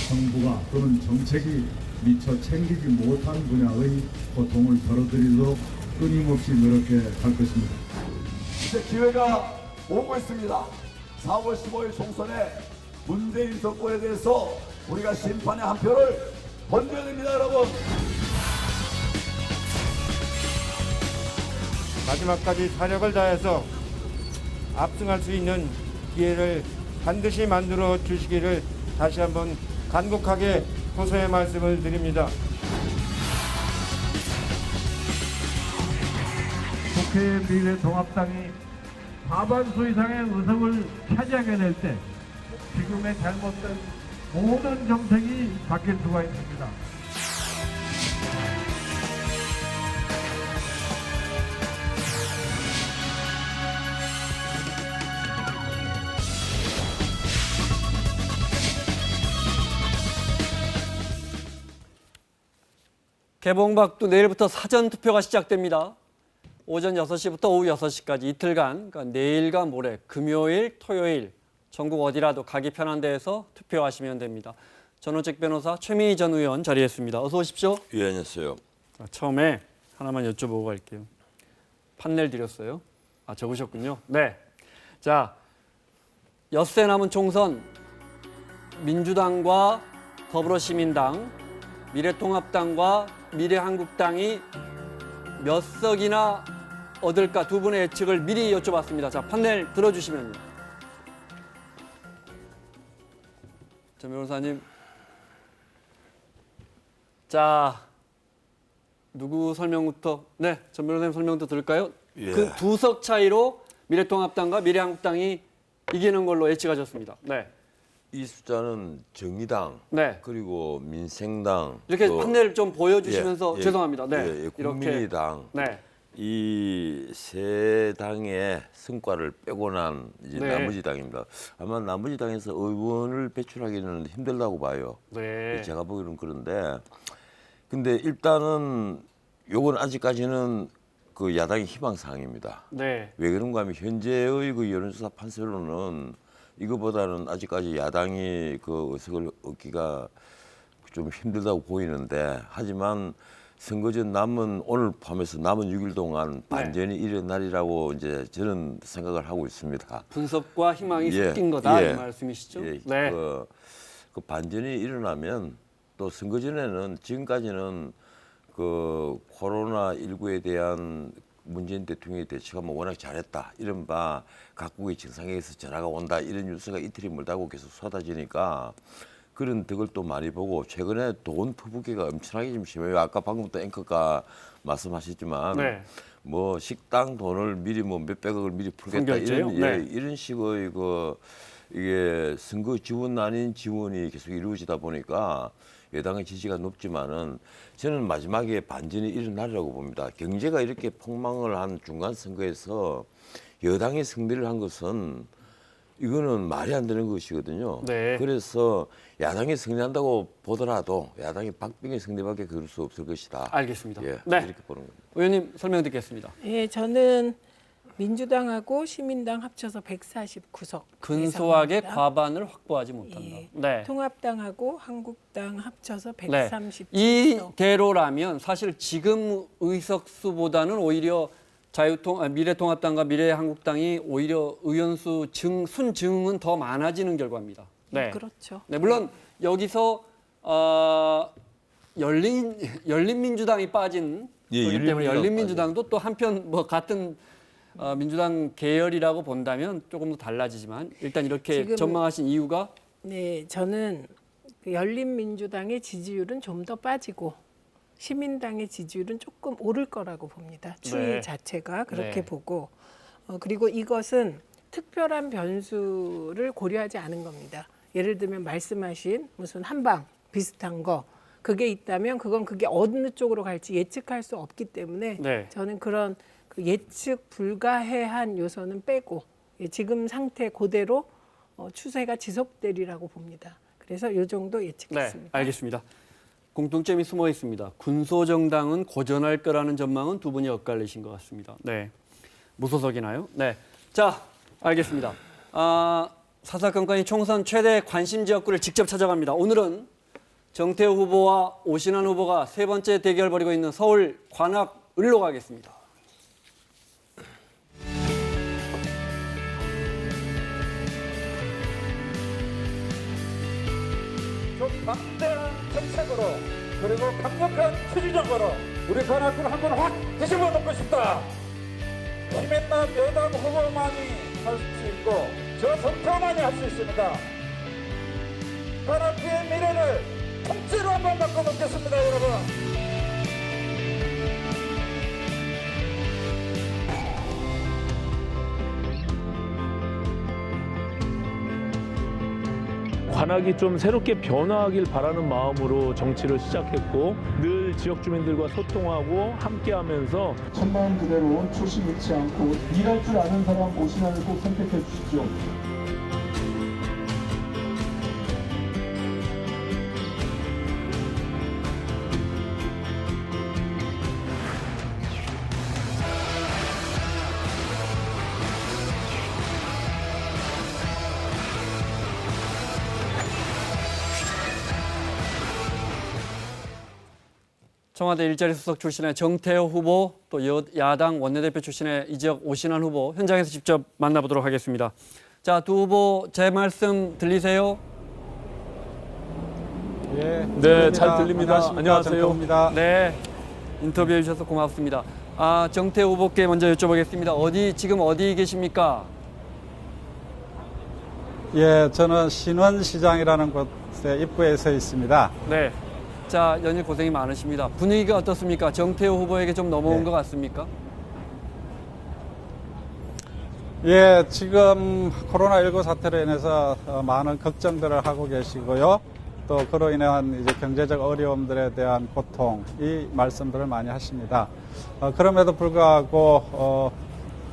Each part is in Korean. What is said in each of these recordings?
정부가 또는 정책이 미처 챙기지 못한 분야의 고통을 덜어드리도록 끊임없이 노력해 갈 것입니다. 이제 기회가 오고 있습니다. 4월 15일 총선에 문재인 정권에 대해서 우리가 심판의 한 표를 던져야 됩니다, 여러분. 마지막까지 사력을 다해서 압승할 수 있는 기회를 반드시 만들어 주시기를 다시 한번 간곡하게 호소의 말씀을 드립니다. 국회 미래통합당이 과반수 이상의 의석을 차지하게 될 때 지금의 잘못된 모든 정책이 바뀔 수가 있습니다. 개봉박도 내일부터 사전투표가 시작됩니다. 오전 6시부터 오후 6시까지 이틀간, 그러니까 내일과 모레, 금요일, 토요일 전국 어디라도 가기 편한 데에서 투표하시면 됩니다. 전원책 변호사 최민희 전 의원 자리했습니다. 어서 오십시오. 예, 안녕하세요. 처음에 하나만 여쭤보고 갈게요. 판넬 드렸어요? 적으셨군요. 네. 자, 엿새 남은 총선 민주당과 더불어시민당, 미래통합당과 미래한국당이 몇 석이나 얻을까 두 분의 예측을 미리 여쭤봤습니다. 자, 판넬 들어주시면요. 전 변호사님. 자, 누구 설명부터? 네, 전 변호사님 설명부터 들을까요? 예. 그 두 석 차이로 미래통합당과 미래한국당이 이기는 걸로 예측하셨습니다. 네. 이 숫자는 정의당, 네. 그리고 민생당, 이렇게 또 판넬 좀 보여주시면서 예, 죄송합니다. 네. 예, 이렇게. 국민의당, 네. 이 세 당의 성과를 빼고 난 이제 네. 나머지 당입니다. 아마 나머지 당에서 의원을 배출하기는 힘들다고 봐요. 네. 제가 보기로는 그런데, 근데 일단은 요건 아직까지는 그 야당의 희망사항입니다. 네. 왜 그런가 하면 현재의 그 여론조사 판세로는 이거보다는 아직까지 야당이 그 의석을 얻기가 좀 힘들다고 보이는데, 하지만 선거 전 남은 오늘 포함해서 남은 6일 동안 반전이 일어나리라고 이제 저는 생각을 하고 있습니다. 분석과 희망이 예, 섞인 거다 예. 이 말씀이시죠? 예, 네. 그 반전이 일어나면 또 선거 전에는 지금까지는 그 코로나 19에 대한 문재인 대통령의 대처가 뭐 워낙 잘했다, 이른바 각국의 정상회의에서 전화가 온다, 이런 뉴스가 이틀이 멀다고 계속 쏟아지니까 그런 덕을 또 많이 보고, 최근에 돈 퍼붓기가 엄청나게 좀 심해요. 아까 방금 또 앵커가 말씀하셨지만 네. 뭐 식당 돈을 미리 뭐 몇백억을 미리 풀겠다, 선결제요? 이런 네. 이런 식의 이게 선거 지원 아닌 지원이 계속 이루어지다 보니까 여당의 지지가 높지만은 저는 마지막에 반전이 일어나리라고 봅니다. 경제가 이렇게 폭망을 한 중간 선거에서 여당이 승리를 한 것은 이거는 말이 안 되는 것이거든요. 네. 그래서 야당이 승리한다고 보더라도 야당이 박빙의 승리밖에 그럴 수 없을 것이다. 알겠습니다. 예, 네. 이렇게 보는 겁니다. 의원님 설명 듣겠습니다. 예, 저는 민주당하고 시민당 합쳐서 149석. 근소하게 과반을 확보하지 못한다. 예. 네. 통합당하고 한국당 합쳐서 네. 137석. 이대로라면 사실 지금 의석수보다는 오히려 미래통합당과 미래한국당이 오히려 의원수 순증은 더 많아지는 결과입니다. 네. 그렇죠. 네, 물론 여기서 열린민주당이 빠진 예, 거기 때문에 열린민주당 열린민주당도 또 한편 뭐 같은 민주당 계열이라고 본다면 조금 더 달라지지만 일단 이렇게 지금- 전망하신 이유가 네, 저는 그 열린민주당의 지지율은 좀 더 빠지고 시민당의 지지율은 조금 오를 거라고 봅니다. 추이 네. 자체가 그렇게 네. 보고 그리고 이것은 특별한 변수를 고려하지 않은 겁니다. 예를 들면 말씀하신 무슨 한방 비슷한 거 그게 있다면 그게 어느 쪽으로 갈지 예측할 수 없기 때문에 네. 저는 그런 그 예측 불가해한 요소는 빼고 지금 상태 그대로 추세가 지속되리라고 봅니다. 그래서 이 정도 네, 예측했습니다. 알겠습니다. 공통점이 숨어 있습니다. 군소정당은 고전할 거라는 전망은 두 분이 엇갈리신 것 같습니다. 네, 무소속이나요? 네, 자, 알겠습니다. 사사건건이 총선 최대 관심 지역구를 직접 찾아갑니다. 오늘은 정태호 후보와 오신환 후보가 세 번째 대결 벌이고 있는 서울 관악을로 가겠습니다. 좀 막대한 정책으로 그리고 강력한 추진력으로 우리 관악을 한번 확 뒤집어 놓고 싶다. 힘있는 여당 후보만이 할 수 있고 저 정태호만이 할 수 있습니다. 관악의 미래를 통째로 한번 바꿔놓겠습니다, 여러분. 관악이 좀 새롭게 변화하길 바라는 마음으로 정치를 시작했고 늘 지역 주민들과 소통하고 함께하면서 천만 그대로 초심 잃지 않고 일할 줄 아는 사람 오신환을 꼭 선택해 주십시오. 청와대 일자리 수석 출신의 정태호 후보, 또 야당 원내대표 출신의 이 지역 오신환 후보 현장에서 직접 만나보도록 하겠습니다. 자, 두 후보 제 말씀 들리세요? 네, 잘 들립니다. 안녕하세요. 네, 인터뷰해 주셔서 고맙습니다. 정태호 후보께 먼저 여쭤보겠습니다. 지금 어디 계십니까? 예, 저는 신원시장이라는 곳에 입구에 서 있습니다. 네. 자, 연일 고생이 많으십니다. 분위기가 어떻습니까? 정태호 후보에게 좀 넘어온 것 같습니까? 예, 지금 코로나19 사태로 인해서 많은 걱정들을 하고 계시고요. 또 그로 인한 이제 경제적 어려움들에 대한 고통, 이 말씀들을 많이 하십니다. 그럼에도 불구하고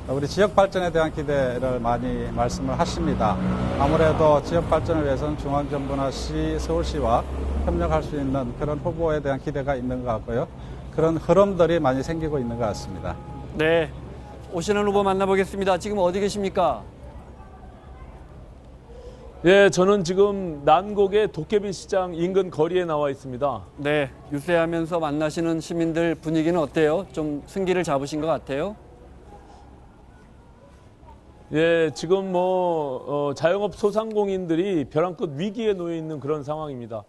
우리 지역 발전에 대한 기대를 많이 말씀을 하십니다. 아무래도 지역 발전을 위해서는 중앙정부나 시, 서울시와 협력할 수 있는 그런 후보에 대한 기대가 있는 것 같고요. 그런 흐름들이 많이 생기고 있는 것 같습니다. 네, 오신환 후보 만나보겠습니다. 지금 어디 계십니까? 예, 저는 지금 난곡의 도깨비 시장 인근 거리에 나와 있습니다. 네, 유세하면서 만나시는 시민들 분위기는 어때요? 좀 승기를 잡으신 것 같아요? 예, 지금 자영업 소상공인들이 벼랑 끝 위기에 놓여 있는 그런 상황입니다.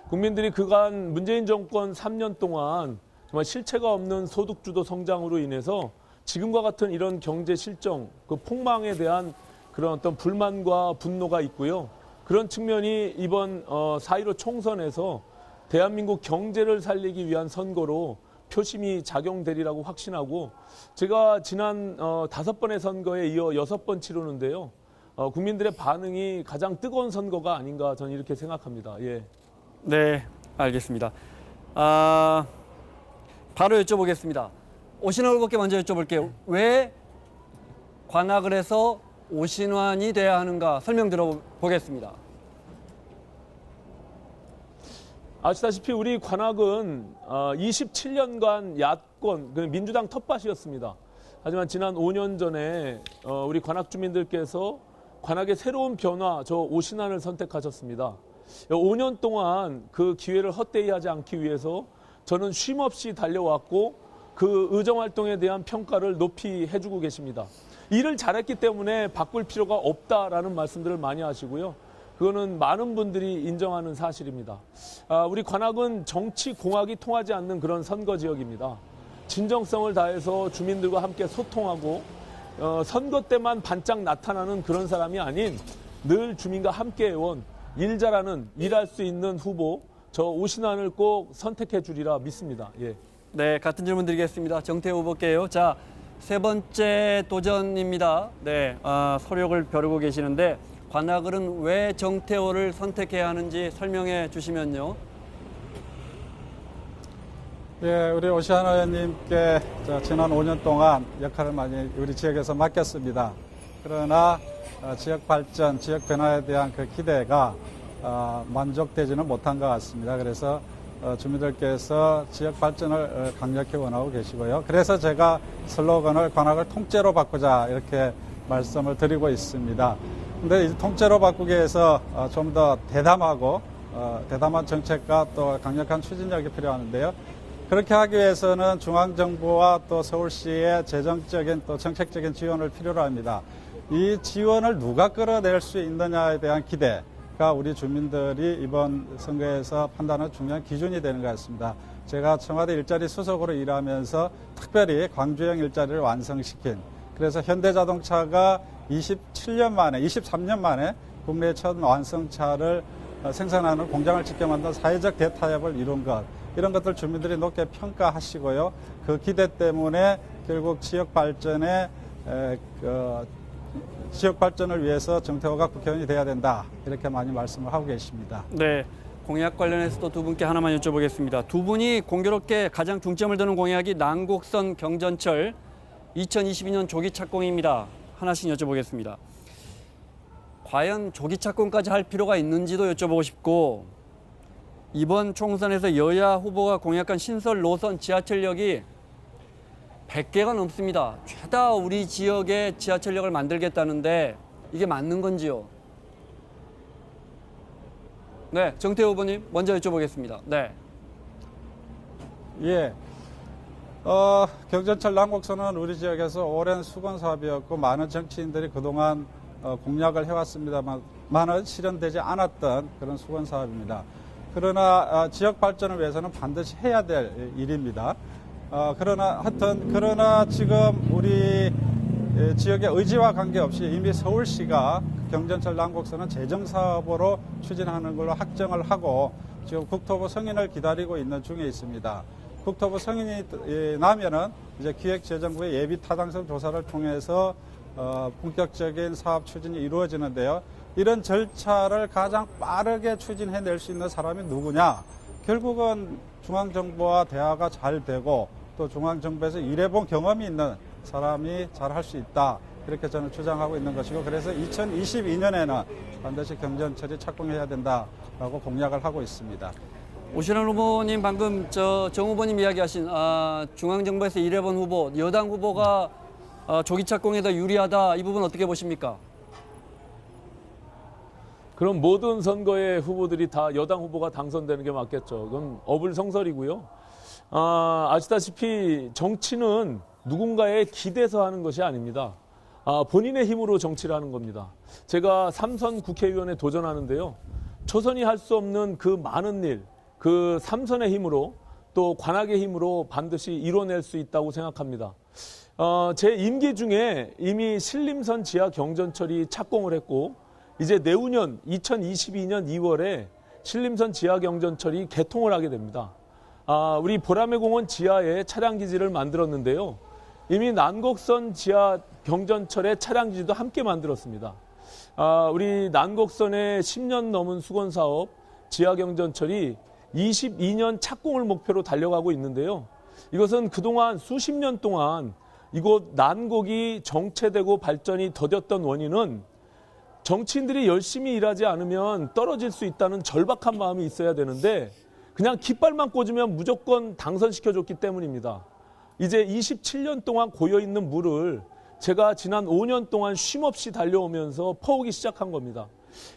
국민들이 그간 문재인 정권 3년 동안 정말 실체가 없는 소득주도 성장으로 인해서 지금과 같은 이런 경제 실정, 그 폭망에 대한 그런 어떤 불만과 분노가 있고요. 그런 측면이 이번 4.15 총선에서 대한민국 경제를 살리기 위한 선거로 표심이 작용되리라고 확신하고, 제가 지난 5번의 선거에 이어 6번 치르는데요. 국민들의 반응이 가장 뜨거운 선거가 아닌가 저는 이렇게 생각합니다. 예. 네, 알겠습니다. 바로 여쭤보겠습니다. 오신환 후보께 먼저 여쭤볼게요. 왜 관악을 해서 오신환이 돼야 하는가 설명 들어보겠습니다. 아시다시피 우리 관악은 27년간 야권, 민주당 텃밭이었습니다. 하지만 지난 5년 전에 우리 관악 주민들께서 관악의 새로운 변화, 저 오신환을 선택하셨습니다. 5년 동안 그 기회를 헛되이 하지 않기 위해서 저는 쉼없이 달려왔고 그 의정활동에 대한 평가를 높이 해주고 계십니다. 일을 잘했기 때문에 바꿀 필요가 없다라는 말씀들을 많이 하시고요. 그거는 많은 분들이 인정하는 사실입니다. 우리 관악은 정치 공학이 통하지 않는 그런 선거 지역입니다. 진정성을 다해서 주민들과 함께 소통하고 선거 때만 반짝 나타나는 그런 사람이 아닌 늘 주민과 함께 해온 일 잘하는, 일할 수 있는 후보, 저 오신환을 꼭 선택해 주리라 믿습니다. 예. 네, 같은 질문 드리겠습니다. 정태호 후보께요. 자, 세 번째 도전입니다. 네, 서력을 벼르고 계시는데 관악을은 왜 정태호를 선택해야 하는지 설명해 주시면요. 예, 우리 오신환 의원님께 지난 5년 동안 역할을 많이 우리 지역에서 맡겼습니다. 그러나 지역 발전, 지역 변화에 대한 그 기대가 만족되지는 못한 것 같습니다. 그래서 주민들께서 지역 발전을 강력히 원하고 계시고요. 그래서 제가 슬로건을 관악을 통째로 바꾸자 이렇게 말씀을 드리고 있습니다. 근데 통째로 바꾸기 위해서 좀 더 대담하고 대담한 정책과 또 강력한 추진력이 필요하는데요. 그렇게 하기 위해서는 중앙정부와 또 서울시의 재정적인 또 정책적인 지원을 필요로 합니다. 이 지원을 누가 끌어낼 수 있느냐에 대한 기대가 우리 주민들이 이번 선거에서 판단하는 중요한 기준이 되는 것 같습니다. 제가 청와대 일자리 수석으로 일하면서 특별히 광주형 일자리를 완성시킨, 그래서 현대자동차가 23년 만에 국내 첫 완성차를 생산하는 공장을 직접 만든 사회적 대타협을 이룬 것, 이런 것들 주민들이 높게 평가하시고요. 그 기대 때문에 결국 지역 발전을 위해서 정태호가 국회의원이 돼야 된다, 이렇게 많이 말씀을 하고 계십니다. 네, 공약 관련해서도 두 분께 하나만 여쭤보겠습니다. 두 분이 공교롭게 가장 중점을 두는 공약이 난곡선 경전철 2022년 조기 착공입니다. 하나씩 여쭤보겠습니다. 과연 조기 착공까지 할 필요가 있는지도 여쭤보고 싶고, 이번 총선에서 여야 후보가 공약한 신설 노선 지하철역이 100개가 넘습니다. 죄다 우리 지역에 지하철역을 만들겠다는데 이게 맞는 건지요? 네, 정태호 후보님 먼저 여쭤보겠습니다. 네. 예. 경전철 난곡선은 우리 지역에서 오랜 수건 사업이었고 많은 정치인들이 그동안 공약을 해왔습니다만은 실현되지 않았던 그런 수건 사업입니다. 그러나 지역 발전을 위해서는 반드시 해야 될 일입니다. 그러나 지금 우리 지역의 의지와 관계없이 이미 서울시가 경전철 난곡선은 재정사업으로 추진하는 걸로 확정을 하고 지금 국토부 승인을 기다리고 있는 중에 있습니다. 국토부 승인이 나면은 이제 기획재정부의 예비 타당성 조사를 통해서 본격적인 사업 추진이 이루어지는데요. 이런 절차를 가장 빠르게 추진해낼 수 있는 사람이 누구냐? 결국은 중앙정부와 대화가 잘 되고 또 중앙정부에서 일해본 경험이 있는 사람이 잘 할 수 있다. 이렇게 저는 주장하고 있는 것이고, 그래서 2022년에는 반드시 경전철이 착공해야 된다라고 공약을 하고 있습니다. 오신환 후보님 방금 정 후보님 이야기하신 중앙정부에서 일해본 후보, 여당 후보가 조기 착공에 더 유리하다, 이 부분 어떻게 보십니까? 그럼 모든 선거의 후보들이 다 여당 후보가 당선되는 게 맞겠죠. 그건 어불성설이고요. 아시다시피 정치는 누군가에 기대서 하는 것이 아닙니다. 본인의 힘으로 정치를 하는 겁니다. 제가 3선 국회의원에 도전하는데요. 초선이 할 수 없는 그 많은 일, 그 3선의 힘으로 또 관악의 힘으로 반드시 이뤄낼 수 있다고 생각합니다. 제 임기 중에 이미 신림선 지하 경전철이 착공을 했고, 이제 내후년 2022년 2월에 신림선 지하 경전철이 개통을 하게 됩니다. 우리 보라매 공원 지하에 차량 기지를 만들었는데요. 이미 난곡선 지하 경전철의 차량 기지도 함께 만들었습니다. 우리 난곡선의 10년 넘은 수건 사업 지하 경전철이 22년 착공을 목표로 달려가고 있는데요. 이것은 그동안 수십 년 동안 이곳 난곡이 정체되고 발전이 더뎠던 원인은 정치인들이 열심히 일하지 않으면 떨어질 수 있다는 절박한 마음이 있어야 되는데 그냥 깃발만 꽂으면 무조건 당선시켜줬기 때문입니다. 이제 27년 동안 고여있는 물을 제가 지난 5년 동안 쉼없이 달려오면서 퍼오기 시작한 겁니다.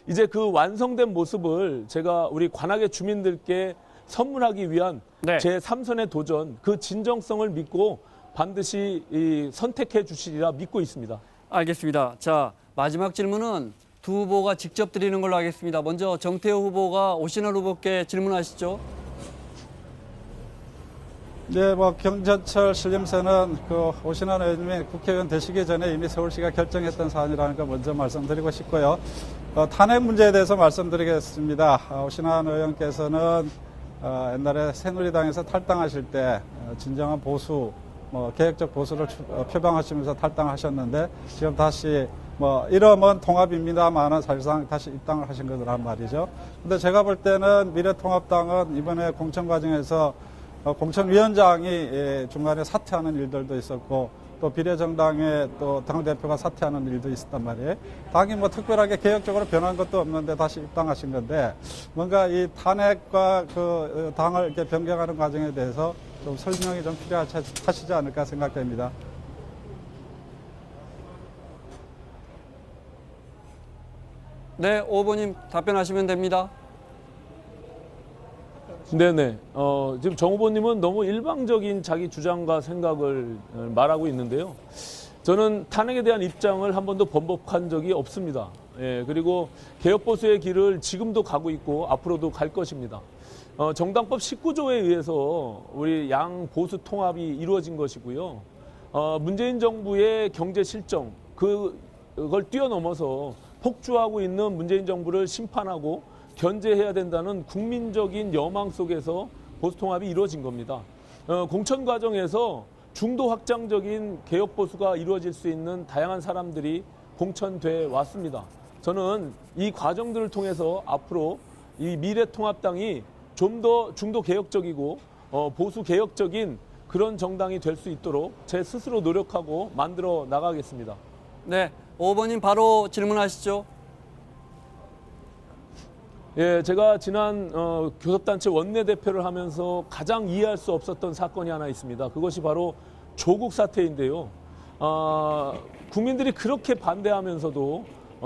이제 그 완성된 모습을 제가 우리 관악의 주민들께 선물하기 위한 제 3선의 도전, 그 진정성을 믿고 반드시 선택해 주시리라 믿고 있습니다. 알겠습니다. 자, 마지막 질문은 두 후보가 직접 드리는 걸로 하겠습니다. 먼저 정태호 후보가 오신환 후보께 질문하시죠. 네, 경전철 신림선은 오신환 의원님이 국회의원 되시기 전에 이미 서울시가 결정했던 사안이라는 거 먼저 말씀드리고 싶고요. 탄핵 문제에 대해서 말씀드리겠습니다. 오신환 의원께서는 옛날에 새누리당에서 탈당하실 때 진정한 보수, 개혁적 보수를 표방하시면서 탈당하셨는데 지금 다시 이름은 통합입니다만은 사실상 다시 입당을 하신 거란 말이죠. 근데 제가 볼 때는 미래통합당은 이번에 공천 과정에서 공천위원장이 중간에 사퇴하는 일들도 있었고 또 비례정당의 또 당대표가 사퇴하는 일도 있었단 말이에요. 당이 특별하게 개혁적으로 변한 것도 없는데 다시 입당하신 건데 뭔가 이 탄핵과 그 당을 이렇게 변경하는 과정에 대해서 좀 설명이 좀 필요하시지 않을까 생각됩니다. 네, 오 후보님 답변하시면 됩니다. 네네. 지금 정 후보님은 너무 일방적인 자기 주장과 생각을 말하고 있는데요. 저는 탄핵에 대한 입장을 한 번도 번복한 적이 없습니다. 예, 그리고 개혁보수의 길을 지금도 가고 있고 앞으로도 갈 것입니다. 정당법 19조에 의해서 우리 양 보수 통합이 이루어진 것이고요. 문재인 정부의 경제 실정, 그걸 뛰어넘어서 폭주하고 있는 문재인 정부를 심판하고 견제해야 된다는 국민적인 여망 속에서 보수 통합이 이루어진 겁니다. 공천 과정에서 중도 확장적인 개혁 보수가 이루어질 수 있는 다양한 사람들이 공천돼 왔습니다. 저는 이 과정들을 통해서 앞으로 이 미래통합당이 좀 더 중도 개혁적이고 보수 개혁적인 그런 정당이 될 수 있도록 제 스스로 노력하고 만들어 나가겠습니다. 네, 오 후보님 바로 질문하시죠. 예, 제가 지난 교섭단체 원내대표를 하면서 가장 이해할 수 없었던 사건이 하나 있습니다. 그것이 바로 조국 사태인데요. 국민들이 그렇게 반대하면서도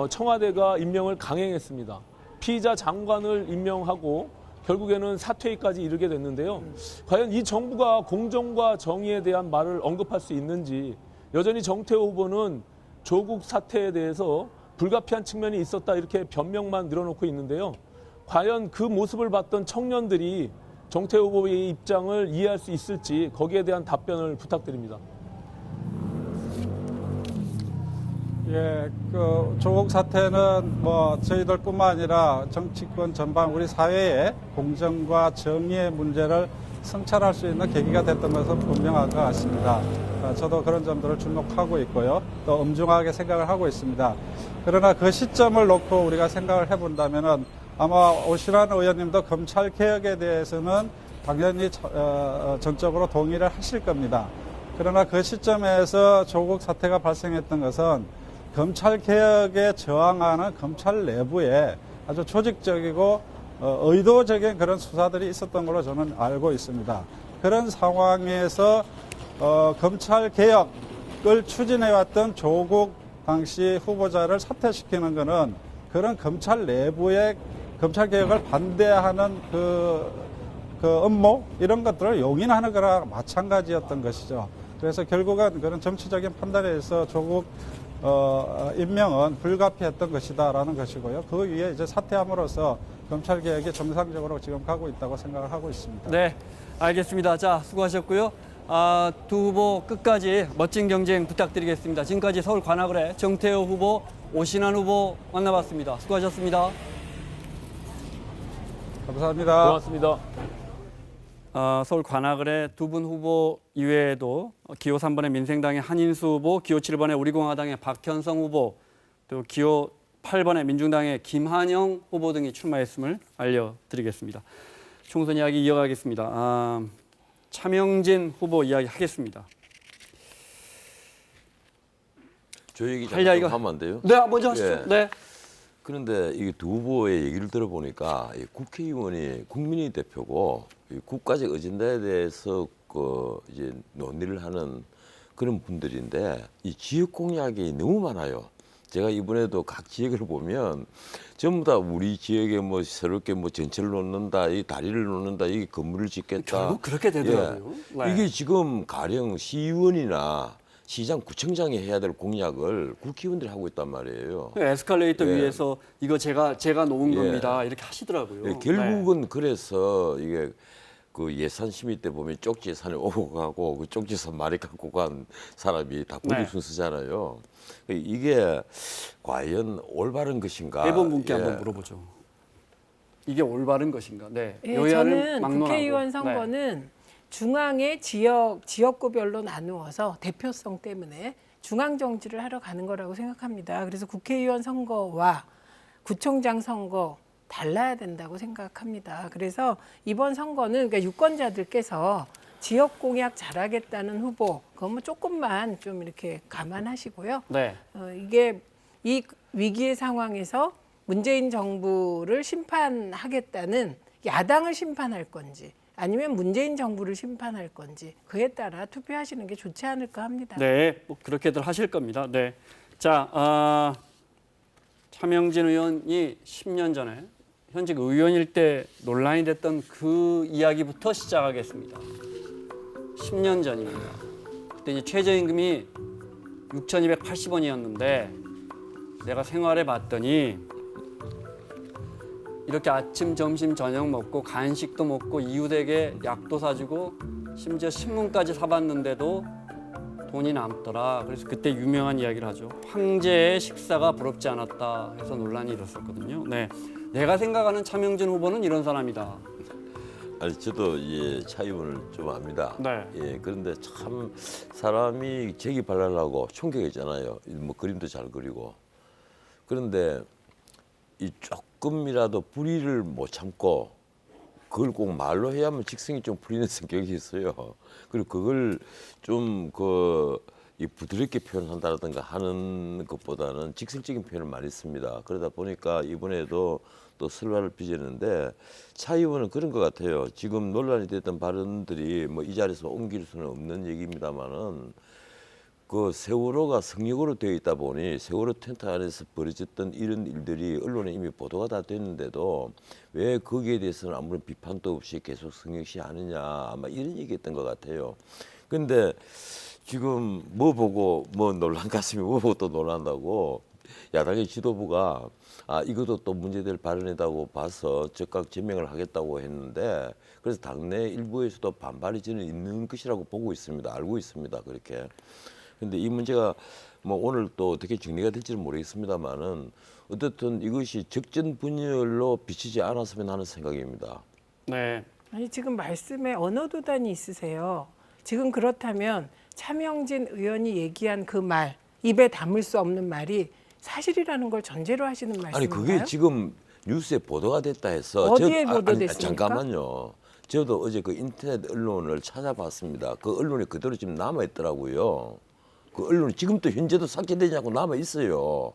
청와대가 임명을 강행했습니다. 피의자 장관을 임명하고 결국에는 사퇴까지 이르게 됐는데요. 과연 이 정부가 공정과 정의에 대한 말을 언급할 수 있는지, 여전히 정태호 후보는 조국 사태에 대해서 불가피한 측면이 있었다 이렇게 변명만 늘어놓고 있는데요. 과연 그 모습을 봤던 청년들이 정태호 후보의 입장을 이해할 수 있을지 거기에 대한 답변을 부탁드립니다. 예, 그 조국 사태는 뭐 저희들뿐만 아니라 정치권 전반 우리 사회의 공정과 정의의 문제를 성찰할 수 있는 계기가 됐던 것은 분명한 것 같습니다. 저도 그런 점들을 주목하고 있고요. 또 엄중하게 생각을 하고 있습니다. 그러나 그 시점을 놓고 우리가 생각을 해본다면은 아마 오신환 의원님도 검찰 개혁에 대해서는 당연히 전적으로 동의를 하실 겁니다. 그러나 그 시점에서 조국 사태가 발생했던 것은 검찰 개혁에 저항하는 검찰 내부에 아주 조직적이고 의도적인 그런 수사들이 있었던 걸로 저는 알고 있습니다. 그런 상황에서 검찰 개혁을 추진해왔던 조국 당시 후보자를 사퇴시키는 것은 그런 검찰 내부의 검찰 개혁을 반대하는 그 업무 이런 것들을 용인하는 거랑 마찬가지였던 것이죠. 그래서 결국은 그런 정치적인 판단에 의해서 조국 임명은 불가피했던 것이다라는 것이고요. 그 위에 이제 사퇴함으로써 검찰 개혁이 정상적으로 지금 가고 있다고 생각을 하고 있습니다. 네, 알겠습니다. 자, 수고하셨고요. 두 후보 끝까지 멋진 경쟁 부탁드리겠습니다. 지금까지 서울 관악을의 정태호 후보, 오신환 후보 만나봤습니다. 수고하셨습니다. 감사합니다. 고맙습니다. 서울 관악을의 두 분 후보 이외에도 기호 3번의 민생당의 한인수 후보, 기호 7번의 우리공화당의 박현성 후보, 또 기호 8번의 민중당의 김한영 후보 등이 출마했음을 알려드리겠습니다. 총선 이야기 이어가겠습니다. 차명진 후보 이야기 하겠습니다. 저 얘기 할 이야기가 잠깐 하면 안 돼요? 네, 먼저 하시죠. 예. 네. 그런데 이게 두 후보의 얘기를 들어보니까 이 국회의원이 국민의 대표고 이 국가적 어젠다에 대해서 이제 논의를 하는 그런 분들인데 이 지역 공약이 너무 많아요. 제가 이번에도 각 지역을 보면 전부 다 우리 지역에 뭐 새롭게 뭐 전철을 놓는다, 이 다리를 놓는다, 이 건물을 짓겠다. 결국 그렇게 되더라고요. 예. 네. 이게 지금 가령 시의원이나 시장, 구청장이 해야 될 공약을 국회의원들이 하고 있단 말이에요. 에스컬레이터 예. 위에서 이거 제가 놓은 예. 겁니다. 이렇게 하시더라고요. 예, 결국은 그래서 이게 그 예산 심의 때 보면 쪽지 예산을 오고 가고 그 쪽지 예산 많이 갖고 간 사람이 다 고집 네. 순서잖아요. 이게 과연 올바른 것인가? 네 분 분께 예. 한번 물어보죠. 이게 올바른 것인가? 네. 예, 여야를 저는 막론하고. 국회의원 선거는 중앙의 지역구별로 나누어서 대표성 때문에 중앙 정치를 하러 가는 거라고 생각합니다. 그래서 국회의원 선거와 구청장 선거 달라야 된다고 생각합니다. 그래서 이번 선거는 그러니까 유권자들께서 지역 공약 잘하겠다는 후보, 그건 뭐 조금만 좀 이렇게 감안하시고요. 네. 이게 이 위기의 상황에서 문재인 정부를 심판하겠다는 야당을 심판할 건지 아니면 문재인 정부를 심판할 건지 그에 따라 투표하시는 게 좋지 않을까 합니다. 네, 뭐 그렇게들 하실 겁니다. 네. 자, 차명진 의원이 10년 전에 현직 의원일 때 논란이 됐던 그 이야기부터 시작하겠습니다. 10년 전입니다. 그때 이제 최저임금이 6,280원이었는데 내가 생활해 봤더니 이렇게 아침, 점심, 저녁 먹고 간식도 먹고 이웃에게 약도 사주고 심지어 신문까지 사봤는데도 돈이 남더라. 그래서 그때 유명한 이야기를 하죠. 황제의 식사가 부럽지 않았다 해서 논란이 일었었거든요. 네, 내가 생각하는 차명진 후보는 이런 사람이다. 아니 저도 차 의원을 좀 압니다. 네. 그런데 참 사람이 재기 발랄하고 총격이잖아요. 뭐 그림도 잘 그리고. 그런데 이 조금이라도 불의를 못 참고 그걸 꼭 말로 해야만 직성이 좀 풀리는 성격이 있어요. 그리고 그걸 좀 이 부드럽게 표현한다든가 하는 것보다는 직설적인 표현을 많이 씁니다. 그러다 보니까 이번에도 또 설화를 빚었는데 차 의원은 그런 것 같아요. 지금 논란이 됐던 발언들이 뭐 이 자리에서 옮길 수는 없는 얘기입니다만은 그 세월호가 성역으로 되어 있다 보니 세월호 텐트 안에서 벌어졌던 이런 일들이 언론에 이미 보도가 다 됐는데도 왜 거기에 대해서는 아무런 비판도 없이 계속 성역시 하느냐 아마 이런 얘기했던 것 같아요. 근데 지금 뭐 보고 뭐 논란 같으면 뭐 보고 또 논란다고 야당의 지도부가 이것도 또 문제될 발언이라고 봐서 즉각 제명을 하겠다고 했는데 그래서 당내 일부에서도 반발이 저는 있는 것이라고 보고 있습니다. 알고 있습니다. 그렇게. 근데 이 문제가 뭐 오늘 또 어떻게 정리가 될지는 모르겠습니다만은 어쨌든 이것이 적전분열로 비치지 않았으면 하는 생각입니다. 네. 아니 지금 말씀에 언어 도단이 있으세요. 지금 그렇다면 차명진 의원이 얘기한 그 말, 입에 담을 수 없는 말이 사실이라는 걸 전제로 하시는 말씀인가요? 아니 그게 지금 뉴스에 보도가 됐다 해서 어디에 보도됐습니까? 잠깐만요. 저도 어제 그 인터넷 언론을 찾아봤습니다. 그 언론이 그대로 지금 남아 있더라고요. 그 언론이 지금도 현재도 삭제되냐고 남아 있어요.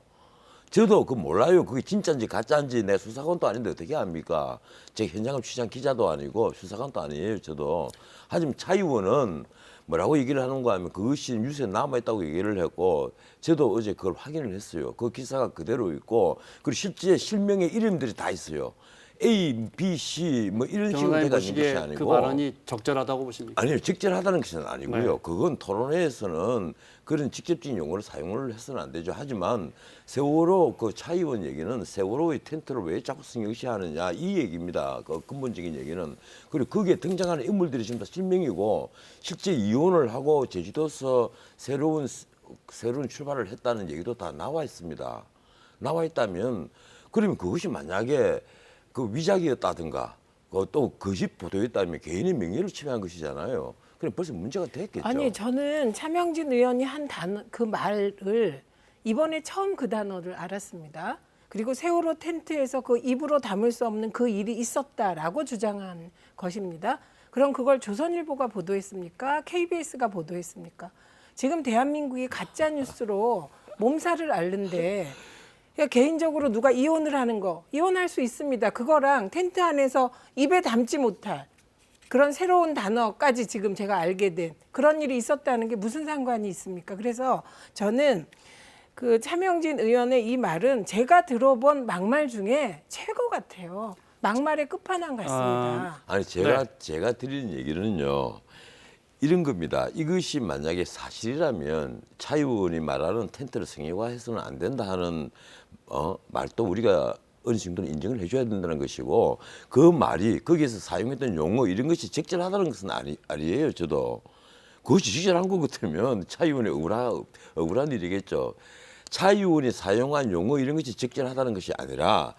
저도 그 몰라요. 그게 진짜인지 가짜인지 내 수사관도 아닌데 어떻게 합니까? 제가 현장을 취재한 기자도 아니고 수사관도 아니에요. 저도. 하지만 차 의원은 뭐라고 얘기를 하는가 하면 그것이 뉴스에 남아있다고 얘기를 했고 저도 어제 그걸 확인을 했어요. 그 기사가 그대로 있고 그리고 실제 실명의 이름들이 다 있어요. A, B, C 뭐 이런 식으로 변호사님 되어 있는 것이 보시기에 아니고 그 발언이 적절하다고 보십니까? 아니요. 적절하다는 것은 아니고요. 네. 그건 토론회에서는 그런 직접적인 용어를 사용을 해서는 안 되죠. 하지만 세월호 그 차 의원 얘기는 세월호의 텐트를 왜 자꾸 승용시하느냐 이 얘기입니다. 그 근본적인 얘기는. 그리고 거기에 등장하는 인물들이 지금 다 실명이고 실제 이혼을 하고 제주도에서 새로운 출발을 했다는 얘기도 다 나와 있습니다. 나와 있다면 그러면 그것이 만약에 그 위작이었다든가 또 거짓 보도였다면 개인의 명예를 침해한 것이잖아요. 그럼 벌써 문제가 됐겠죠. 아니 저는 차명진 의원이 한 그 말을 이번에 처음 그 단어를 알았습니다. 그리고 세월호 텐트에서 그 입으로 담을 수 없는 그 일이 있었다라고 주장한 것입니다. 그럼 그걸 조선일보가 보도했습니까? KBS가 보도했습니까? 지금 대한민국이 가짜 뉴스로 몸살을 앓는데 그러니까 개인적으로 누가 이혼을 하는 거 이혼할 수 있습니다. 그거랑 텐트 안에서 입에 담지 못할 그런 새로운 단어까지 지금 제가 알게 된 그런 일이 있었다는 게 무슨 상관이 있습니까? 그래서 저는 그 차명진 의원의 이 말은 제가 들어본 막말 중에 최고 같아요. 막말의 끝판왕 같습니다. 아니 제가 드리는 얘기는요. 이런 겁니다. 이것이 만약에 사실이라면 차 의원이 말하는 텐트를 성역화해서는 안 된다 하는 말도 우리가 어느 정도는 인정을 해줘야 된다는 것이고 그 말이 거기에서 사용했던 용어 이런 것이 적절하다는 것은 아니에요. 저도 그것이 적절한 것 같으면 차 의원이 억울한 일이겠죠. 차 의원이 사용한 용어 이런 것이 적절하다는 것이 아니라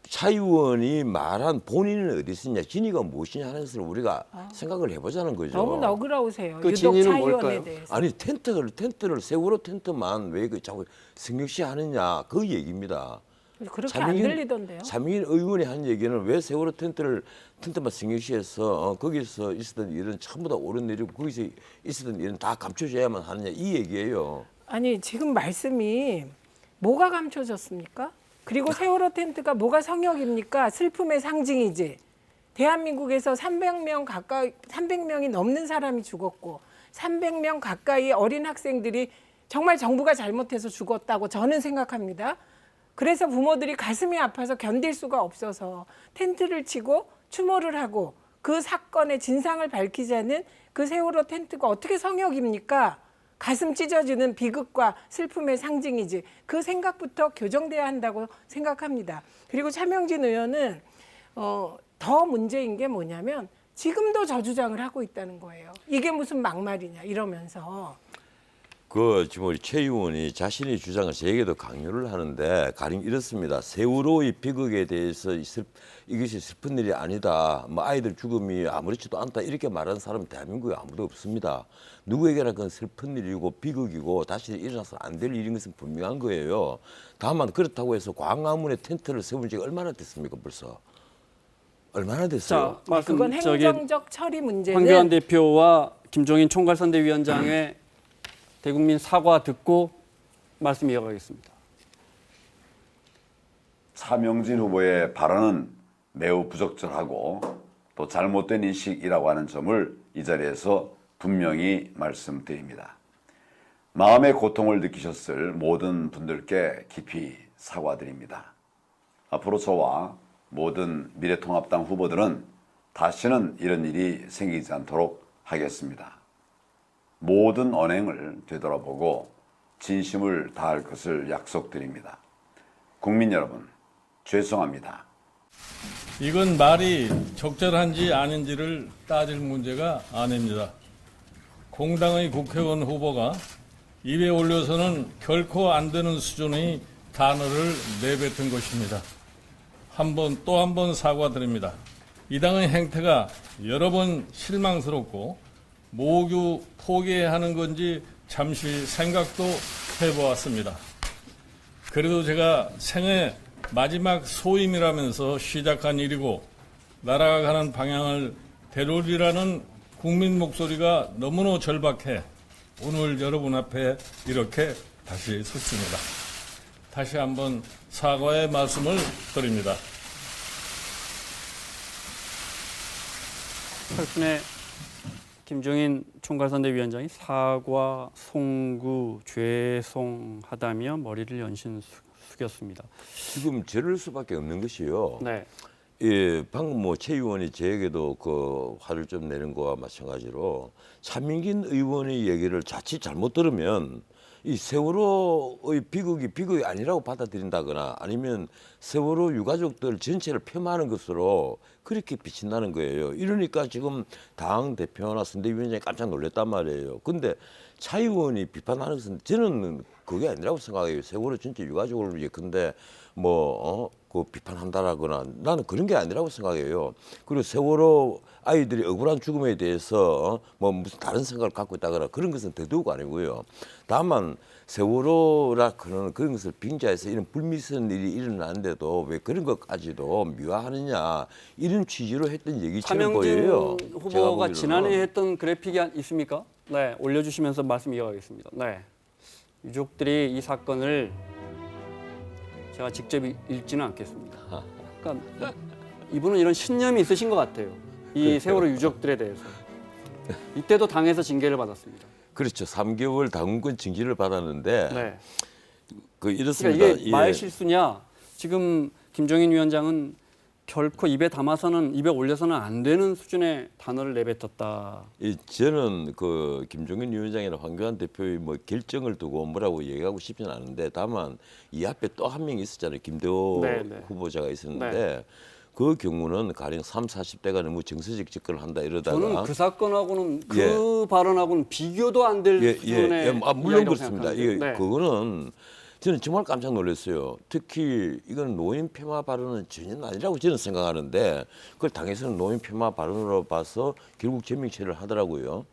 차 의원이 말한 본인은 어디 있었냐, 진위가 무엇이냐 하는 것을 우리가 생각을 해보자는 거죠. 너무 너그러우세요. 그 유독 진위는 차 의원에 뭘까요? 대해서. 아니 텐트를 세월호 텐트만 왜 그 자꾸 승역시 하느냐 그 얘기입니다. 그렇게 안 들리던데요. 차명진 의원이 한 얘기는 왜 세월호 텐트만 승역시해서 거기서 있었던 일은 전부 다 오르내리고 거기서 있었던 일은 다 감춰져야만 하느냐 이 얘기예요. 아니 지금 말씀이 뭐가 감춰졌습니까? 그리고 세월호 텐트가 뭐가 성역입니까? 슬픔의 상징이지. 대한민국에서 300명이 넘는 사람이 죽었고 300명 가까이 어린 학생들이 정말 정부가 잘못해서 죽었다고 저는 생각합니다. 그래서 부모들이 가슴이 아파서 견딜 수가 없어서 텐트를 치고 추모를 하고 그 사건의 진상을 밝히자는 그 세월호 텐트가 어떻게 성역입니까? 가슴 찢어지는 비극과 슬픔의 상징이지. 그 생각부터 교정돼야 한다고 생각합니다. 그리고 차명진 의원은 더 문제인 게 뭐냐면 지금도 저 주장을 하고 있다는 거예요. 이게 무슨 막말이냐 이러면서. 지금 우리 최 의원이 자신의 주장을 저에게도 강요를 하는데 가령 이렇습니다. 세월호의 비극에 대해서 이것이 슬픈 일이 아니다. 뭐 아이들 죽음이 아무렇지도 않다. 이렇게 말하는 사람은 대한민국에 아무도 없습니다. 누구에게나 그건 슬픈 일이고 비극이고 다시 일어나서 안 될 일인 것은 분명한 거예요. 다만 그렇다고 해서 광화문에 텐트를 세운 지가 얼마나 됐습니까 벌써? 얼마나 됐어요? 자, 그건 행정적 처리 문제는 황교안 대표와 김종인 총괄선대위원장의 대국민 사과 듣고 말씀 이어가겠습니다. 차명진 후보의 발언은 매우 부적절하고 또 잘못된 인식이라고 하는 점을 이 자리에서 분명히 말씀드립니다. 마음의 고통을 느끼셨을 모든 분들께 깊이 사과드립니다. 앞으로 저와 모든 미래통합당 후보들은 다시는 이런 일이 생기지 않도록 하겠습니다. 모든 언행을 되돌아보고 진심을 다할 것을 약속드립니다. 국민 여러분, 죄송합니다. 이건 말이 적절한지 아닌지를 따질 문제가 아닙니다. 공당의 국회의원 후보가 입에 올려서는 결코 안 되는 수준의 단어를 내뱉은 것입니다. 또 한 번 사과드립니다. 이 당의 행태가 여러 번 실망스럽고 모두 포기해야 하는 건지 잠시 생각도 해보았습니다. 그래도 제가 생애 마지막 소임이라면서 시작한 일이고 나라가 가는 방향을 되돌리라는 국민 목소리가 너무나 절박해 오늘 여러분 앞에 이렇게 다시 섰습니다. 다시 한번 사과의 말씀을 드립니다. 혈순의 김종인 총괄선대위원장이 사과, 송구, 죄송하다며 머리를 연신 숙였습니다. 지금 저럴 수밖에 없는 것이요. 네. 예, 방금 최 의원이 저에게도 그 화를 좀 내는 거와 마찬가지로 차민긴 의원의 얘기를 자칫 잘못 들으면 이 세월호의 비극이 아니라고 받아들인다거나 아니면 세월호 유가족들 전체를 폄하하는 것으로 그렇게 비친다는 거예요. 이러니까 지금 당 대표나 선대위원장이 깜짝 놀랐단 말이에요. 근데 차 의원이 비판하는 것은 저는 그게 아니라고 생각해요. 세월호 전체 유가족을 예컨대 그 비판한다라거나 나는 그런 게 아니라고 생각해요. 그리고 세월호 아이들이 억울한 죽음에 대해서 무슨 다른 생각을 갖고 있다거나 그런 것은 대두가 아니고요. 다만 세월호라 그런 것을 빙자해서 이런 불미스러운 일이 일어나는데도 왜 그런 것까지도 미화하느냐 이런 취지로 했던 얘기처럼 보여요. 차명진 후보가 지난해 했던 그래픽이 있습니까? 네, 올려주시면서 말씀 이어가겠습니다. 네, 유족들이 이 사건을 제가 직접 읽지는 않겠습니다. 그러니까 이분은 이런 신념이 있으신 것 같아요. 이 그렇죠. 세월호 유족들에 대해서. 이때도 당에서 징계를 받았습니다. 그렇죠. 3개월 당원권 징계를 받았는데 네. 이렇습니다. 그러니까 이게 말 실수냐? 지금 김종인 위원장은 결코 입에 올려서는 안 되는 수준의 단어를 내뱉었다. 저는 김종인 위원장이나 황교안 대표의 결정을 두고 뭐라고 얘기하고 싶지는 않은데 다만 이 앞에 또 한 명이 있었잖아요. 김대호 후보자가 있었는데 그 경우는 가령 30, 40대가 너무 정서적 접근을 한다 이러다가 저는 그 사건하고는 그 발언하고는 비교도 안 될 수준의 물론 그렇습니다. 네. 그거는 저는 정말 깜짝 놀랐어요. 특히 이건 노인 폄하 발언은 전혀 아니라고 저는 생각하는데 그걸 당에서는 노인 폄하 발언으로 봐서 결국 전명체를 하더라고요.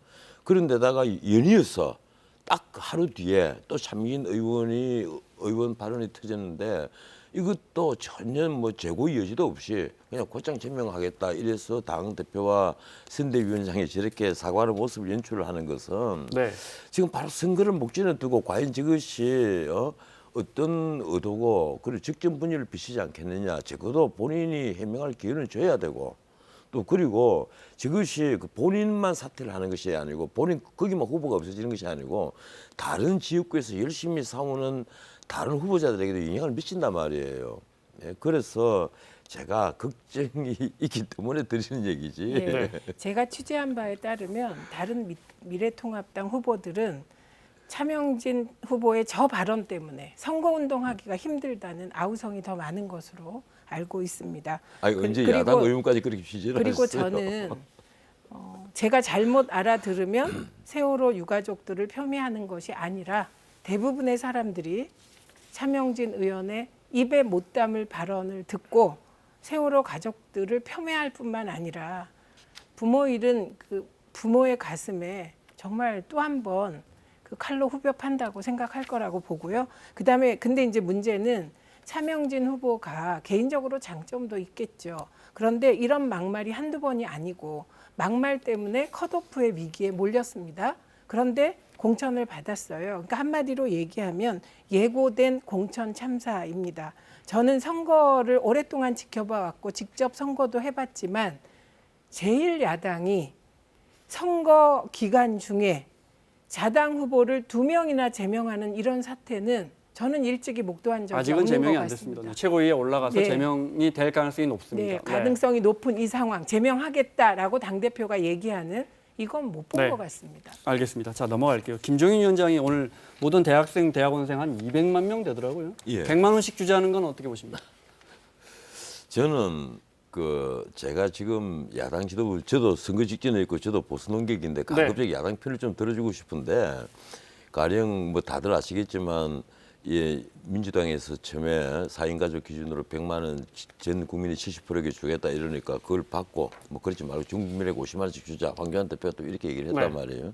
그런데다가 연이어서 딱 하루 뒤에 또 차민긴 의원 발언이 터졌는데 이것도 전혀 재고의 여지도 없이 그냥 곧장 전명하겠다 이래서 당 대표와 선대위원장이 저렇게 사과하는 모습을 연출을 하는 것은 지금 바로 선거를 목전에 두고 과연 저것이 어떤 의도고 그리고 직전 분열을 비치지 않겠느냐. 적어도 본인이 해명할 기회는 줘야 되고 또 그리고 저것이 본인만 사퇴를 하는 것이 아니고 본인 거기만 후보가 없어지는 것이 아니고 다른 지역구에서 열심히 싸우는 다른 후보자들에게도 영향을 미친단 말이에요. 예, 그래서 제가 걱정이 있기 때문에 드리는 얘기지. 네. 제가 취재한 바에 따르면 다른 미래통합당 후보들은 차명진 후보의 저 발언 때문에 선거운동하기가 힘들다는 아우성이 더 많은 것으로 알고 있습니다. 아니, 언제 야당 의원까지 그렇게 취재를 그리고 하셨어요? 저는 제가 잘못 알아들으면 세월호 유가족들을 폄훼하는 것이 아니라 대부분의 사람들이 차명진 의원의 입에 못 담을 발언을 듣고 세월호 가족들을 폄훼할 뿐만 아니라 부모 잃은 그 부모의 가슴에 정말 또 한 번 그 칼로 후벼판다고 생각할 거라고 보고요. 그다음에 근데 이제 문제는 차명진 후보가 개인적으로 장점도 있겠죠. 그런데 이런 막말이 한두 번이 아니고 막말 때문에 컷오프의 위기에 몰렸습니다. 그런데 공천을 받았어요. 그러니까 한마디로 얘기하면 예고된 공천 참사입니다. 저는 선거를 오랫동안 지켜봐 왔고 직접 선거도 해봤지만 제1야당이 선거 기간 중에 자당 후보를 2명이나 제명하는 이런 사태는 저는 일찍이 목도한 적이 아직은 없는 제명이 것 안 같습니다. 됐습니다. 최고위에 올라가서 네. 제명이 될 가능성이 높습니다. 네, 가능성이 높은 이 상황 제명하겠다라고 당대표가 얘기하는 이건 못 본 것 네. 같습니다. 알겠습니다. 자, 넘어갈게요. 김종인 위원장이 오늘 모든 대학생, 대학원생 한 200만 명 되더라고요. 예. 100만 원씩 주자는 건 어떻게 보십니까? 저는 제가 지금 야당 지도부, 저도 선거 직전에 있고 저도 보수 논객인데 가급적 야당 편을 좀 들어주고 싶은데 가령 뭐 다들 아시겠지만 예, 민주당에서 처음에 4인 가족 기준으로 100만 원 전 국민이 70%에게 주겠다 이러니까 그걸 받고 뭐 그렇지 말고 전 국민에게 50만 원씩 주자. 황교안 대표가 또 이렇게 얘기를 했단 말이에요.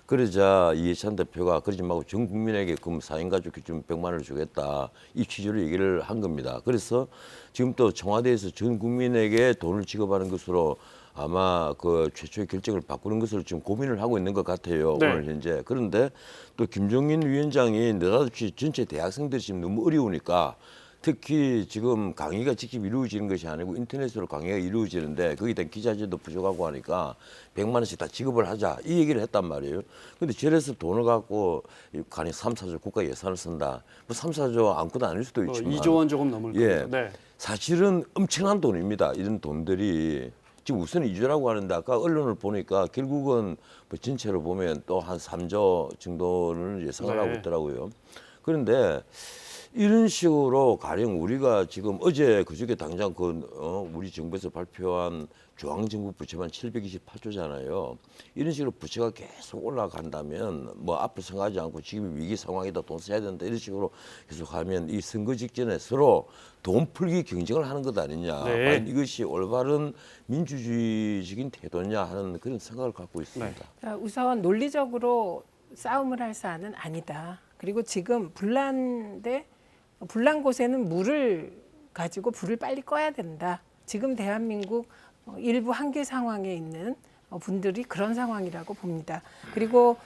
그러자 이해찬 대표가 그러지 말고 전 국민에게 그럼 4인 가족 기준 100만 원을 주겠다. 이 취지로 얘기를 한 겁니다. 그래서 지금 또 청와대에서 전 국민에게 돈을 지급하는 것으로 아마 그 최초의 결정을 바꾸는 것을 지금 고민을 하고 있는 것 같아요. 네. 오늘 현재. 그런데 또 김종인 위원장이 느닷없이 전체 대학생들이 지금 너무 어려우니까 특히 지금 강의가 직접 이루어지는 것이 아니고 인터넷으로 강의가 이루어지는데 거기에 대한 기자재도 부족하고 하니까 100만 원씩 다 지급을 하자 이 얘기를 했단 말이에요. 근데 저래서 돈을 갖고 간이 3, 4조 국가 예산을 쓴다. 뭐 3, 4조 아무것도 아닐 수도 있지만 2조 원 조금 넘을 예, 겁니다. 네. 사실은 엄청난 돈입니다. 이런 돈들이 지금 우선 2조라고 하는데 아까 언론을 보니까 결국은 뭐 전체로 보면 또 한 3조 정도는 예상을 하고 있더라고요. 그런데 이런 식으로 가령 우리가 지금 어제 그저께 당장 우리 정부에서 발표한 중앙정부 부채만 728조잖아요. 이런 식으로 부채가 계속 올라간다면 뭐 앞을 생각하지 않고 지금 위기 상황이다 돈 써야 된다 이런 식으로 계속하면 이 선거 직전에 서로 돈 풀기 경쟁을 하는 것 아니냐. 네. 과연 이것이 올바른 민주주의적인 태도냐 하는 그런 생각을 갖고 있습니다. 자, 우선 논리적으로 싸움을 할 사안은 아니다. 그리고 지금 불난 곳에는 물을 가지고 불을 빨리 꺼야 된다. 지금 대한민국 일부 한계 상황에 있는 분들이 그런 상황이라고 봅니다. 그리고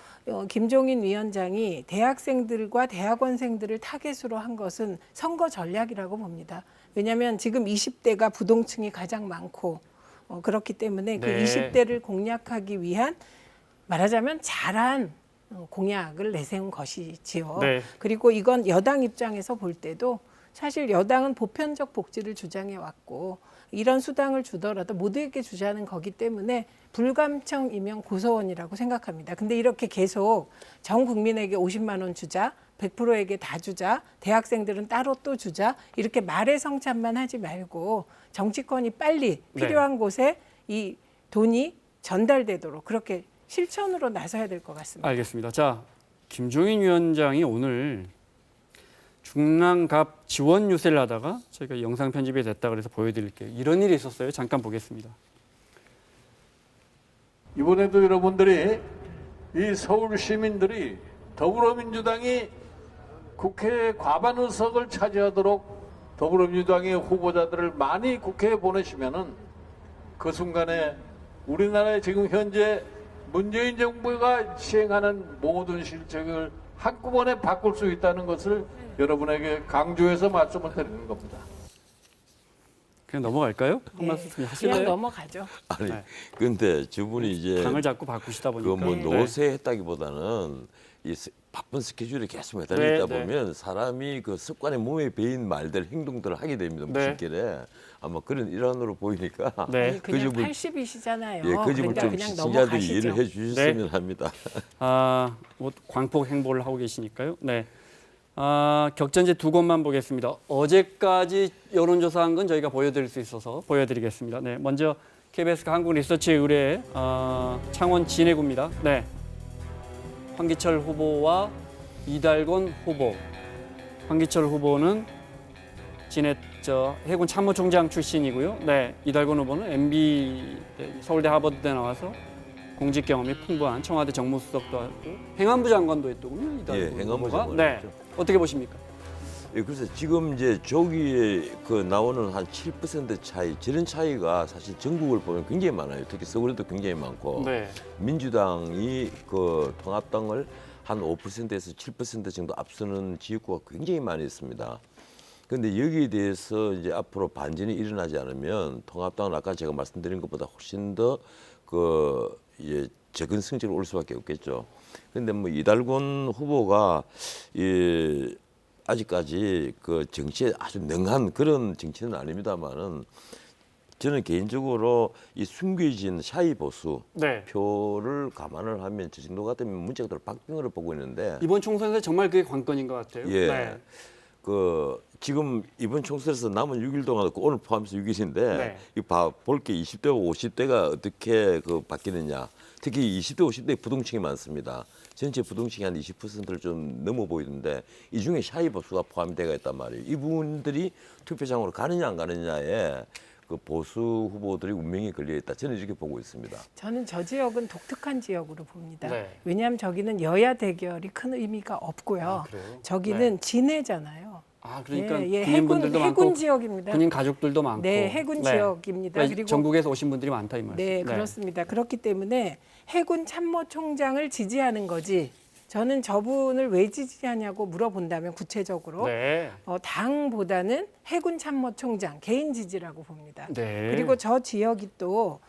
김종인 위원장이 대학생들과 대학원생들을 타겟으로 한 것은 선거 전략이라고 봅니다. 왜냐하면 지금 20대가 부동층이 가장 많고 그렇기 때문에 그 20대를 공략하기 위한 말하자면 잘한 공약을 내세운 것이지요. 네. 그리고 이건 여당 입장에서 볼 때도 사실 여당은 보편적 복지를 주장해 왔고 이런 수당을 주더라도 모두에게 주자는 거기 때문에 불감청이면 고소원이라고 생각합니다. 근데 이렇게 계속 전 국민에게 50만 원 주자, 100%에게 다 주자, 대학생들은 따로 또 주자 이렇게 말의 성찬만 하지 말고 정치권이 빨리 필요한 곳에 이 돈이 전달되도록 그렇게 실천으로 나서야 될 것 같습니다. 알겠습니다. 자, 김종인 위원장이 오늘 중랑갑 지원 유세를 하다가 저희가 영상 편집이 됐다 그래서 보여드릴게요. 이런 일이 있었어요. 잠깐 보겠습니다. 이번에도 여러분들이 이 서울 시민들이 더불어민주당이 국회 과반 의석을 차지하도록 더불어민주당의 후보자들을 많이 국회에 보내시면은 그 순간에 우리나라의 지금 현재 문재인 정부가 시행하는 모든 실정을 한꺼번에 바꿀 수 있다는 것을 여러분에게 강조해서 말씀을 드리는 겁니다. 그냥 넘어갈까요? 한 말씀 그냥 하실래요? 넘어가죠. 아니, 근데 저분이 이제 당을 자꾸 바꾸시다 보니까. 그 뭐 노세했다기보다는 이 바쁜 스케줄에 계속 매달리다 네, 네. 보면 사람이 그 습관에 몸에 배인 말들, 행동들을 하게 됩니다. 네. 무심결에 아마 그런 일환으로 보이니까 네. 아니, 그냥 점을 80이시잖아요. 예, 그 점을 그러니까 좀 그냥 시청자들이 넘어가시죠. 이해를 해주셨으면 합니다. 뭐 광폭 행보를 하고 계시니까요. 네. 격전지 두 곳만 보겠습니다. 어제까지 여론조사한 건 저희가 보여드릴 수 있어서 보여드리겠습니다. 네. 먼저 KBS가 한국 리서치 의뢰 창원 진해구입니다. 네. 황기철 후보와 이달곤 후보. 황기철 후보는 진해 해군 참모총장 출신이고요. 네, 이달곤 후보는 MB 서울대 하버드대 나와서 공직 경험이 풍부한 청와대 정무수석도 하고 행안부 장관도 했더군요. 이달곤 예, 행안부 후보가. 장관을 네, 했죠. 어떻게 보십니까? 예, 그래서 지금 이제 조기에 그 나오는 한 7% 차이, 저런 차이가 사실 전국을 보면 굉장히 많아요. 특히 서울에도 굉장히 많고 네. 민주당이 그 통합당을 한 5%에서 7% 정도 앞서는 지역구가 굉장히 많이 있습니다. 그런데 여기에 대해서 이제 앞으로 반전이 일어나지 않으면 통합당은 아까 제가 말씀드린 것보다 훨씬 더 그 이제 적은 성적을 올 수밖에 없겠죠. 그런데 뭐 이달곤 후보가 아직까지 그 정치에 아주 능한 그런 정치는 아닙니다만은 저는 개인적으로 이 숨겨진 샤이 보수 네. 표를 감안을 하면 저 정도 같으면 문제가 더 박빙으로 보고 있는데 이번 총선에서 정말 그게 관건인 것 같아요. 예. 네. 그 지금 이번 총선에서 남은 6일 동안 오늘 포함해서 6일인데 네. 이 볼 게 20대와 50대가 어떻게 그 바뀌느냐. 특히 20대, 50대 부동층이 많습니다. 전체 부동층이 한 20%를 좀 넘어 보이는데 이 중에 샤이 보수가 포함되어 있단 말이에요. 이분들이 투표장으로 가느냐 안 가느냐에 그 보수 후보들이 운명이 걸려 있다. 저는 이렇게 보고 있습니다. 저는 저 지역은 독특한 지역으로 봅니다. 네. 왜냐하면 저기는 여야 대결이 큰 의미가 없고요. 그래요? 저기는 네. 진해잖아요. 그러니까 예, 군인분들도 많고 해군 지역입니다. 군인 가족들도 많고. 네, 해군 지역입니다. 그러니까 그리고 전국에서 오신 분들이 많다 이 말씀. 네, 그렇습니다. 그렇기 때문에 해군 참모총장을 지지하는 거지. 저는 저분을 왜 지지하냐고 물어본다면 구체적으로 네. 당보다는 해군 참모총장 개인 지지라고 봅니다. 네. 그리고 저 지역이 또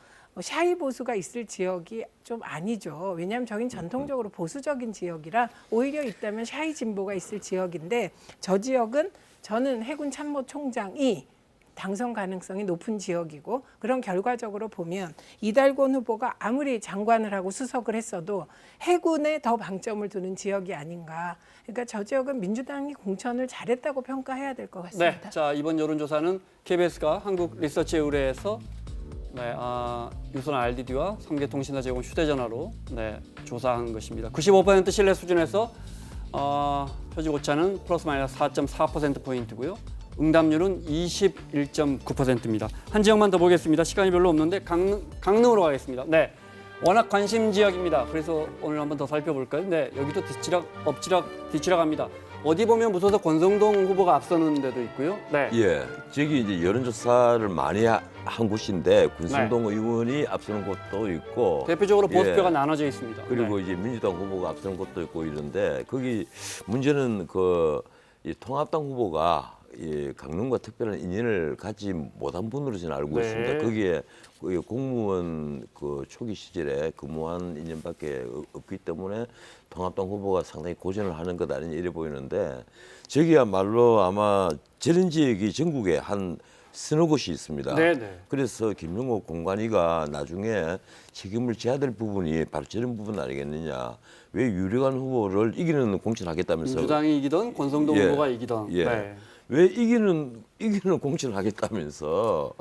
샤이 보수가 있을 지역이 좀 아니죠. 왜냐하면 저긴 전통적으로 보수적인 지역이라 오히려 있다면 샤이 진보가 있을 지역인데 저 지역은 저는 해군 참모총장이 당선 가능성이 높은 지역이고 그런 결과적으로 보면 이달곤 후보가 아무리 장관을 하고 수석을 했어도 해군에 더 방점을 두는 지역이 아닌가. 그러니까 저 지역은 민주당이 공천을 잘했다고 평가해야 될 것 같습니다. 네. 자, 이번 여론조사는 KBS가 한국 리서치 의뢰에서 유선 RDD와 3개 통신사 제공 휴대전화로 조사한 것입니다. 95% 신뢰 수준에서 표지 오차는 플러스 마이너스 4.4%포인트고요. 응답률은 21.9%입니다. 한 지역만 더 보겠습니다. 시간이 별로 없는데 강릉으로 가겠습니다. 네, 워낙 관심 지역입니다. 그래서 오늘 한번 더 살펴볼까요? 네, 여기도 엎치락 뒤치락합니다. 어디 보면 무서워서 권성동 후보가 앞서는 데도 있고요. 네. 예, 저기 이제 여론조사를 많이 한 곳인데 권성동 의원이 앞서는 곳도 있고 대표적으로 보수표가 나눠져 있습니다. 그리고 이제 민주당 후보가 앞서는 곳도 있고 이런데 거기 문제는 이 통합당 후보가 강릉과 특별한 인연을 갖지 못한 분으로 저는 알고 있습니다. 거기에 공무원 초기 시절에 근무한 인연밖에 없기 때문에 통합당 후보가 상당히 고전을 하는 것 아니냐 이래 보이는데 저기야말로 아마 저런 지역이 전국에 한 서너 곳이 있습니다. 네네. 그래서 김용옥 공관위가 나중에 책임을 져야 될 부분이 바로 저런 부분 아니겠느냐. 왜 유력한 후보를 이기는 공천을 하겠다면서. 민주당이 이기던 권성동 후보가 이기던. 예. 네. 왜 이기는 공천을 하겠다면서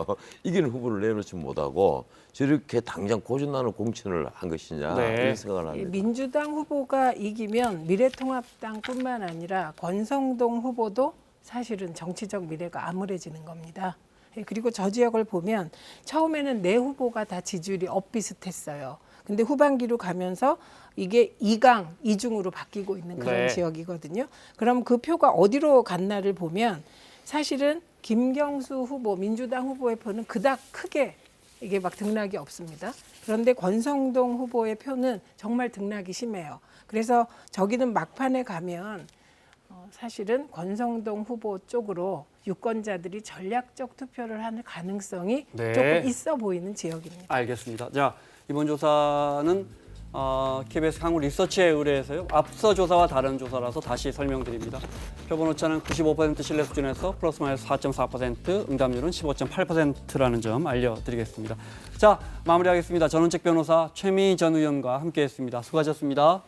이기는 후보를 내놓지 못하고 저렇게 당장 고전하는 공천을 한 것이냐 이런 생각을 합니다. 민주당 후보가 이기면 미래통합당뿐만 아니라 권성동 후보도 사실은 정치적 미래가 암울해지는 겁니다. 그리고 저 지역을 보면 처음에는 네 후보가 다 지지율이 엇비슷했어요. 근데 후반기로 가면서 이게 2강, 2중으로 바뀌고 있는 그런 지역이거든요. 그럼 그 표가 어디로 갔나를 보면 사실은 김경수 후보, 민주당 후보의 표는 그닥 크게 이게 막 등락이 없습니다. 그런데 권성동 후보의 표는 정말 등락이 심해요. 그래서 저기는 막판에 가면 사실은 권성동 후보 쪽으로 유권자들이 전략적 투표를 하는 가능성이 조금 있어 보이는 지역입니다. 알겠습니다. 자, 이번 조사는 KBS 한국 리서치에 의뢰해서요. 앞서 조사와 다른 조사라서 다시 설명드립니다. 표본 오차는 95% 신뢰 수준에서 플러스 마이너스 4.4%, 응답률은 15.8%라는 점 알려드리겠습니다. 자, 마무리하겠습니다. 전원책 변호사 최민희 전 의원과 함께했습니다. 수고하셨습니다.